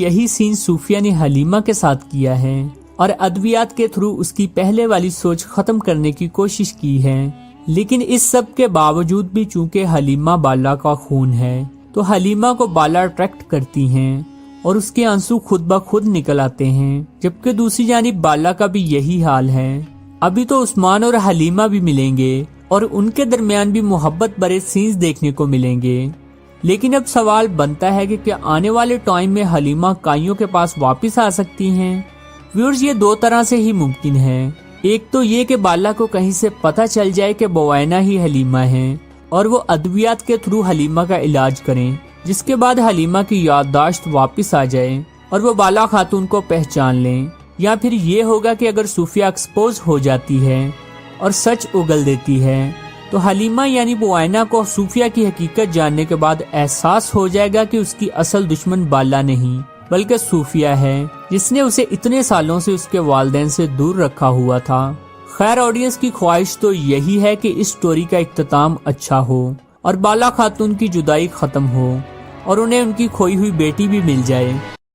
یہی سین صوفیہ نے حلیمہ کے ساتھ کیا ہے اور ادویات کے تھرو اس کی پہلے والی سوچ ختم کرنے کی کوشش کی ہے۔ لیکن اس سب کے باوجود بھی چونکہ حلیمہ بالا کا خون ہے تو حلیمہ کو بالا اٹریکٹ کرتی ہیں اور اس کے آنسو خود بخود نکل آتے ہیں، جبکہ دوسری جانب بالا کا بھی یہی حال ہے۔ ابھی تو عثمان اور حلیمہ بھی ملیں گے اور ان کے درمیان بھی محبت بھرے سینز دیکھنے کو ملیں گے، لیکن اب سوال بنتا ہے کہ کیا آنے والے ٹائم میں حلیمہ کائیوں کے پاس واپس آ سکتی ہیں؟ ویورز، یہ دو طرح سے ہی ممکن ہے۔ ایک تو یہ کہ بالا کو کہیں سے پتہ چل جائے کہ بوائنا ہی حلیمہ ہیں اور وہ ادویات کے تھرو حلیمہ کا علاج کریں، جس کے بعد حلیمہ کی یادداشت واپس آ جائے اور وہ بالا خاتون کو پہچان لیں۔ یا پھر یہ ہوگا کہ اگر صوفیہ ایکسپوز ہو جاتی ہے اور سچ اگل دیتی ہے تو حلیمہ یعنی بوائنا کو صوفیہ کی حقیقت جاننے کے بعد احساس ہو جائے گا کہ اس کی اصل دشمن بالا نہیں بلکہ صوفیہ ہے، جس نے اسے اتنے سالوں سے اس کے والدین سے دور رکھا ہوا تھا۔ خیر، آڈینس کی خواہش تو یہی ہے کہ اس سٹوری کا اختتام اچھا ہو اور بالا خاتون کی جدائی ختم ہو اور انہیں ان کی کھوئی ہوئی بیٹی بھی مل جائے۔